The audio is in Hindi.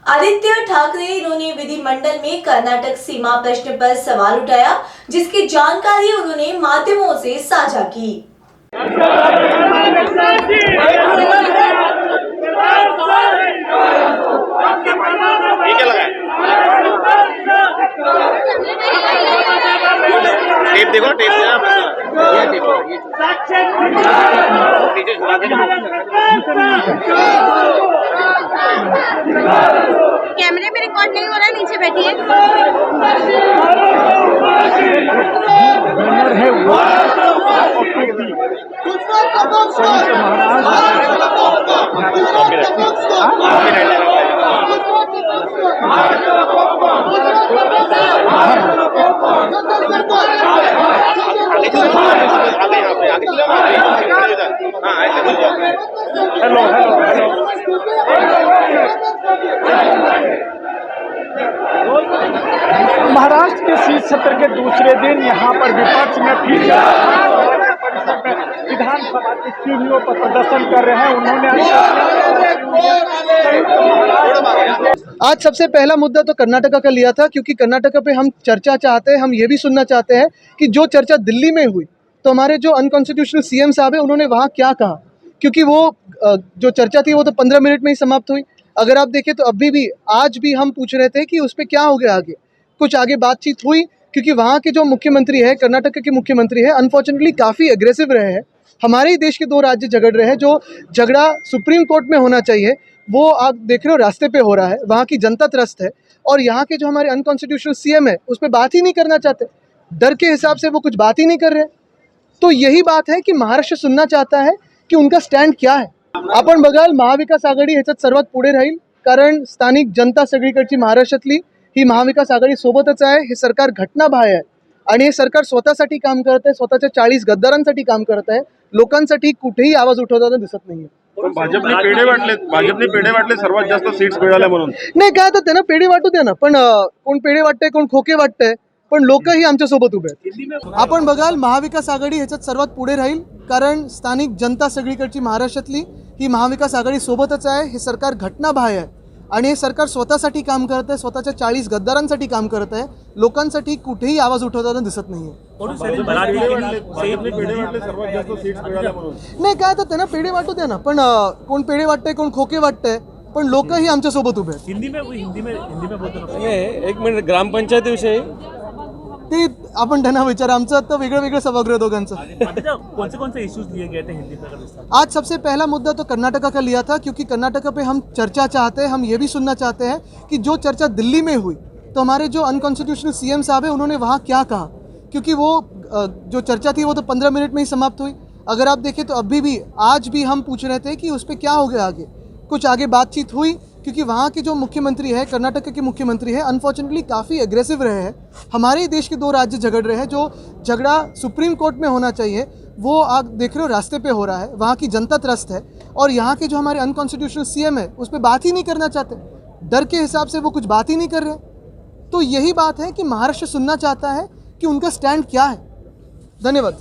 आदित्य ठाकरे इन्होंने विधिमंडल में कर्नाटक सीमा प्रश्न पर सवाल उठाया, जिसकी जानकारी उन्होंने माध्यमों से साझा की। टेप देखो, टेप कैमरे में रिकॉर्ड नहीं हो रहा है, नीचे बैठिए। हेलो महाराष्ट्र के शीत सत्र के दूसरे दिन यहाँ पर विपक्ष में फिर विधानसभा की सीढ़ियों पर प्रदर्शन कर रहे हैं। उन्होंने आज सबसे पहला मुद्दा तो कर्नाटका का लिया था, क्योंकि कर्नाटका पे हम चर्चा चाहते हैं। हम ये भी सुनना चाहते हैं कि जो चर्चा दिल्ली में हुई तो हमारे जो अनकॉन्स्टिट्यूशनल सीएम साहब है उन्होंने वहाँ क्या कहा, क्योंकि वो जो चर्चा थी वो तो 15 मिनट में ही समाप्त हुई। अगर आप देखें तो अभी भी आज भी हम पूछ रहे थे कि उस पर क्या हो गया, आगे कुछ आगे बातचीत हुई, क्योंकि वहाँ के जो मुख्यमंत्री है, कर्नाटक के मुख्यमंत्री है, अनफॉर्चुनेटली काफ़ी एग्रेसिव रहे हैं। हमारे ही देश के दो राज्य झगड़ रहे हैं। जो झगड़ा सुप्रीम कोर्ट में होना चाहिए वो आप देख रहे हो रास्ते पे हो रहा है। वहाँ की जनता त्रस्त है और यहाँ के जो हमारे अनकॉन्स्टिट्यूशनल सीएम है उस पर बात ही नहीं करना चाहते। डर के हिसाब से वो कुछ बात ही नहीं कर रहे। तो यही बात है कि महाराष्ट्र सुनना चाहता है कि उनका स्टँड क्या आहे। आपण बघाल महाविकास आघाडी ह्याच्यात सर्वात पुढे राहील, कारण स्थानिक जनता सगळीकडची महाराष्ट्रातली ही महाविकास आघाडी सोबतच आहे। हे सरकार घटनाबाह्य आहे आणि हे सरकार स्वतःसाठी काम करत आहे, स्वतःच्या 40 गद्दारांसाठी काम करत आहे। लोकांसाठी कुठेही आवाज उठवताना दिसत नाहीये। भाजपने पेढे वाटले सर्वात जास्त सीट्स मिळाल्या म्हणून नाही, काय तर त्यांना पेढे वाटू द्या ना, पण कोण पेढे वाटतंय कोण खोके वाटतंय, पण लोक ही आमच्या सोबत उभे आहेत। आपण बघाल महाविकास आघाडी ह्याच्यात सर्वात पुढे राहील, कारण स्थानिक जनता सगळीकडची महाराष्ट्रातली ही महाविकास आघाडी सोबतच आहे। हे सरकार घटनाबाह्य आहे आणि हे सरकार स्वतःसाठी काम करत आहे, स्वतःच्या 40 गद्दारांसाठी काम करत आहे। लोकांसाठी कुठेही आवाज उठवताना दिसत नाहीये। नाही, काय तर त्यांना पेढे वाटू द्या ना, पण कोण पेढे वाटतंय कोण खोके वाटतंय, पण लोक ही आमच्या सोबत उभे आहेत। हिंदी में बोलतो ना। एक मिनिट, ग्रामपंचायतीविषयी ते आपण त्यांना विचारा। आमचं तर वेगळं सभागृह दोघांचं। कौन से इश्यूज लिए गए थे हिंदी में? आज सबसे पहला मुद्दा तो कर्नाटका का लिया था, क्योंकि कर्नाटका पे हम चर्चा चाहते हैं। हम ये भी सुनना चाहते हैं कि जो चर्चा दिल्ली में हुई तो हमारे जो अनकॉन्स्टिट्यूशनल सीएम साहब है उन्होंने वहाँ क्या कहा, क्योंकि वो जो चर्चा थी वो तो 15 मिनट में ही समाप्त हुई। अगर आप देखें तो अभी भी आज भी हम पूछ रहे थे कि उस पर क्या हो गया, आगे कुछ आगे बातचीत हुई, क्योंकि वहाँ के जो मुख्यमंत्री है, कर्नाटक के मुख्यमंत्री है, अनफॉर्चुनेटली काफ़ी एग्रेसिव रहे हैं। हमारे ही देश के दो राज्य झगड़ रहे हैं। जो झगड़ा सुप्रीम कोर्ट में होना चाहिए वो आप देख रहे हो रास्ते पे हो रहा है। वहाँ की जनता त्रस्त है और यहाँ के जो हमारे अनकॉन्स्टिट्यूशनल सीएम है उस पर बात ही नहीं करना चाहते। डर के हिसाब से वो कुछ बात ही नहीं कर रहे। तो यही बात है कि महाराष्ट्र सुनना चाहता है कि उनका स्टैंड क्या है। धन्यवाद।